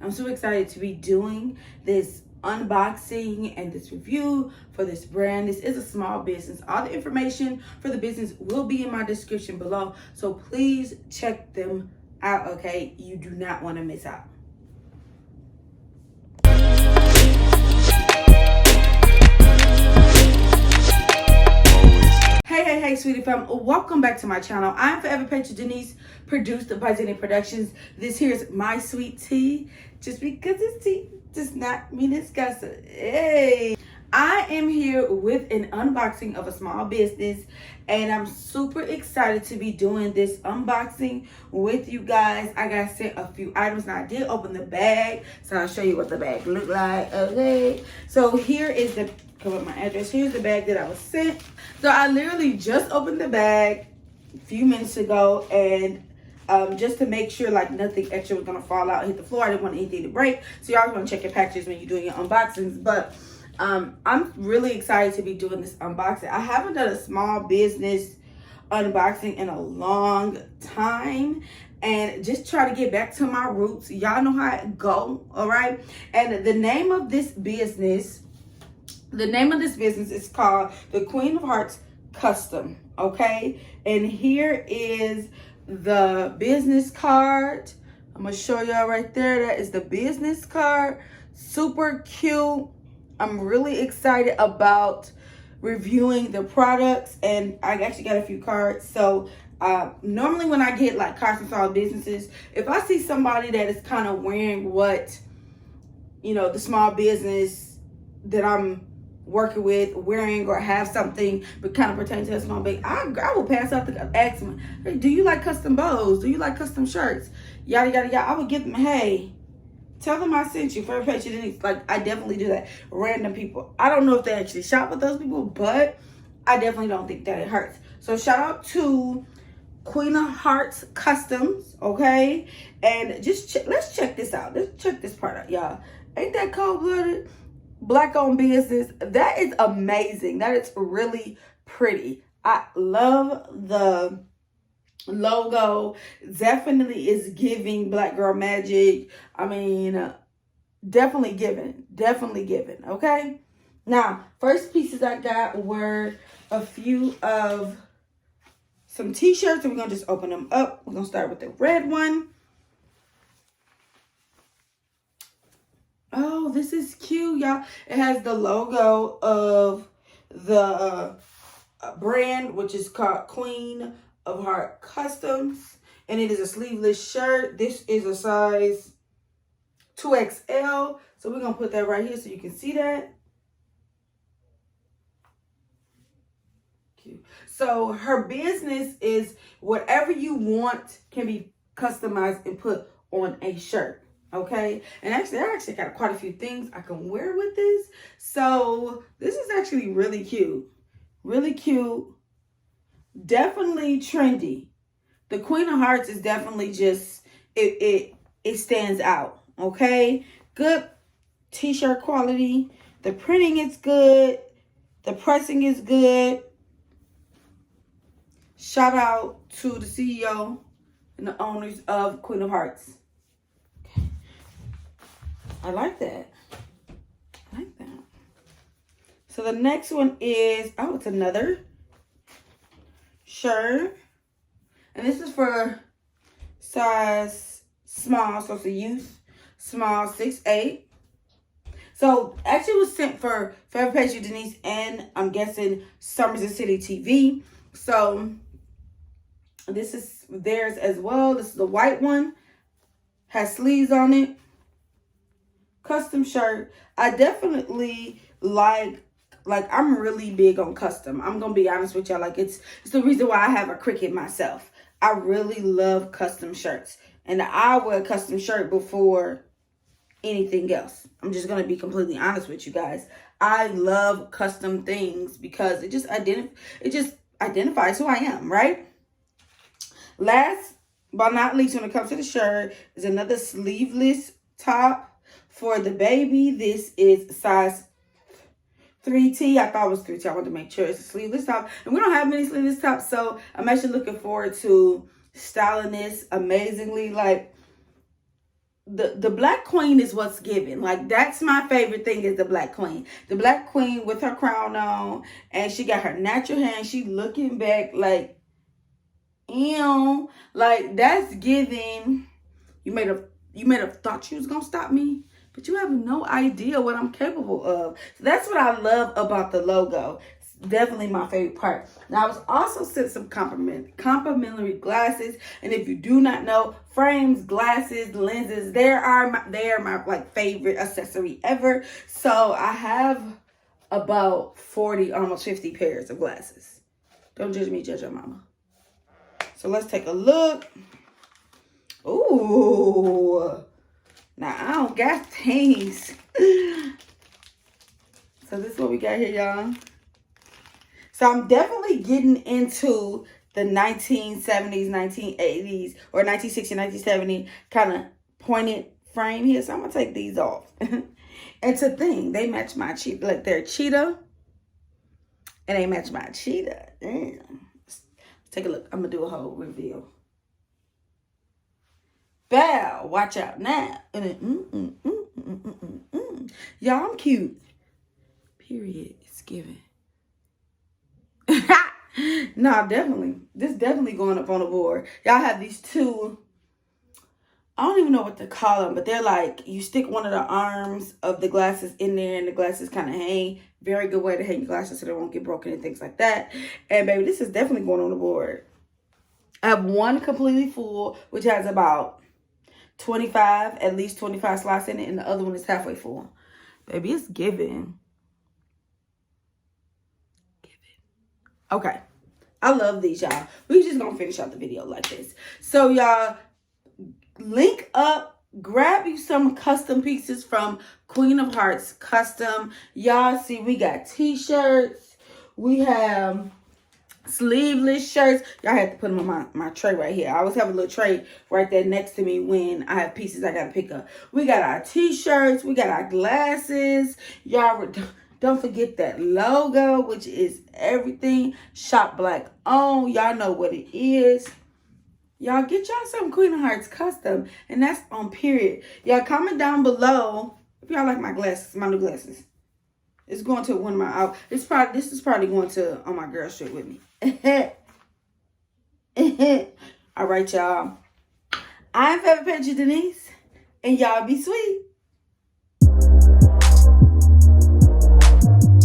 I'm super excited to be doing this unboxing and this review for this brand. This is a small business. All the information for the business will be in my description below, so please check them out, okay? You do not want to miss out. Hey, Sweetiefam, welcome back to my channel. I'm Forever Patra Denise, produced by Zenny Productions. This here is my sweet tea. Just because it's tea does not mean it's gossip. Hey, I am here with an unboxing of a small business, and I'm super excited to be doing this unboxing with you guys. I got sent a few items, and I did open the bag, so I'll show you what the bag looked like. Okay, so here is the cover my address. Here's the bag that I was sent. So I literally just opened the bag a few minutes ago, and just to make sure like nothing extra was gonna fall out and hit the floor. I didn't want anything to break. So you always want to check your packages when you're doing your unboxings. But I'm really excited to be doing this unboxing. I haven't done a small business unboxing in a long time, and just try to get back to my roots. Y'all know how it go, all right? And the name of this business is called the Queen of Hearts Custom, okay? And here is the business card. I'm gonna show y'all right there. That is the business card. Super cute. I'm really excited about reviewing the products, and I actually got a few cards. So normally when I get like cards from small businesses, if I see somebody that is kind of wearing what, you know, the small business that I'm working with wearing, or have something but kind of pertain to a small bag, I will pass out the ask them, hey, do you like custom bows? Do you like custom shirts? Yada yada yada. I would give them, hey, tell them I sent you. Forever Patra Denise. Like, I definitely do that. Random people. I don't know if they actually shop with those people, but I definitely don't think that it hurts. So shout out to Queen of Hearts Customs, okay? And just let's check this out. Let's check this part out, y'all. Ain't that cold-blooded? Black-owned business. That is amazing. That is really pretty. I love the logo. Definitely is giving Black girl magic. I mean, definitely giving, okay? Now, first pieces I got were a few of some t-shirts, and we're gonna just open them up. We're gonna start with the red one. Oh, this is cute, y'all. It has the logo of the brand, which is called Queen of Heart Customs, and it is a sleeveless shirt. This is a size 2XL, so we're gonna put that right here so you can see that. Cute. So her business is whatever you want can be customized and put on a shirt, okay? And actually, I actually got quite a few things I can wear with this. So this is actually really cute. Really cute. Definitely trendy. The Queen of Hearts is definitely just, it stands out, okay? Good t-shirt quality. The printing is good. The pressing is good. Shout out to the CEO and the owners of Queen of Hearts. Okay. I like that. So the next one is, oh, it's another shirt. And this is for size small, so it's a youth small 6'8". So actually it was sent for Forever Patra Denise, and I'm guessing SummersinSydneyteev. So this is theirs as well. This is the white one. Has sleeves on it. Custom shirt. I definitely like I'm really big on custom. I'm gonna be honest with y'all. Like it's the reason why I have a Cricut myself. I really love custom shirts, and I wear a custom shirt before anything else. I'm just gonna be completely honest with you guys. I love custom things because it just identifies who I am, right? Last but not least, when it comes to the shirt, is another sleeveless top for the baby. This is size 3T. I thought it was 3T. I wanted to make sure it's a sleeveless top. And we don't have many sleeveless tops, so I'm actually looking forward to styling this amazingly. Like, the Black Queen is what's given. Like, that's my favorite thing, is the Black Queen. The Black Queen with her crown on, and she got her natural hair, and she looking back like, ew. Like, that's giving. You may have thought you was gonna stop me, but you have no idea what I'm capable of. So that's what I love about the logo. It's definitely my favorite part. Now, I was also sent some complimentary glasses, and if you do not know, frames, glasses, lenses, they are my like favorite accessory ever. So I have about 40, almost 50 pairs of glasses. Don't judge me, judge your mama. So let's take a look. Ooh. Now, I don't got things. So this is what we got here, y'all. So I'm definitely getting into the 1970s, 1980s, or 1960, 1970 kind of pointed frame here. So I'm going to take these off. It's a thing. They match my cheetah. Like, they're cheetah. And they match my cheetah. Damn. Let's take a look. I'm going to do a whole reveal. Bow, watch out now. Y'all, I'm cute. Period. It's giving. Nah, definitely. This definitely going up on the board. Y'all have these two. I don't even know what to call them, but they're like, you stick one of the arms of the glasses in there, and the glasses kind of hang. Very good way to hang your glasses so they won't get broken and things like that. And baby, this is definitely going on the board. I have one completely full, which has about 25, at least 25 slots in it, and the other one is halfway full. Baby, it's giving. Okay. I love these, y'all. We just gonna finish out the video like this. So, y'all, link up, grab you some custom pieces from Queen of Hearts Custom. Y'all see, we got t-shirts. We have sleeveless shirts. Y'all have to put them on my tray right here. I always have a little tray right there next to me when I have pieces I gotta pick up. We got our t-shirts. We got our glasses. Y'all don't forget that logo, which is everything. Shop Black on. Y'all know what it is. Y'all get y'all some Queen of Hearts Custom, and that's on period. Y'all comment down below if y'all like my glasses, my new glasses. It's going to one of my this is probably going to on my girl trip with me. All right, y'all. I'm favorite picture Denise, and y'all be sweet.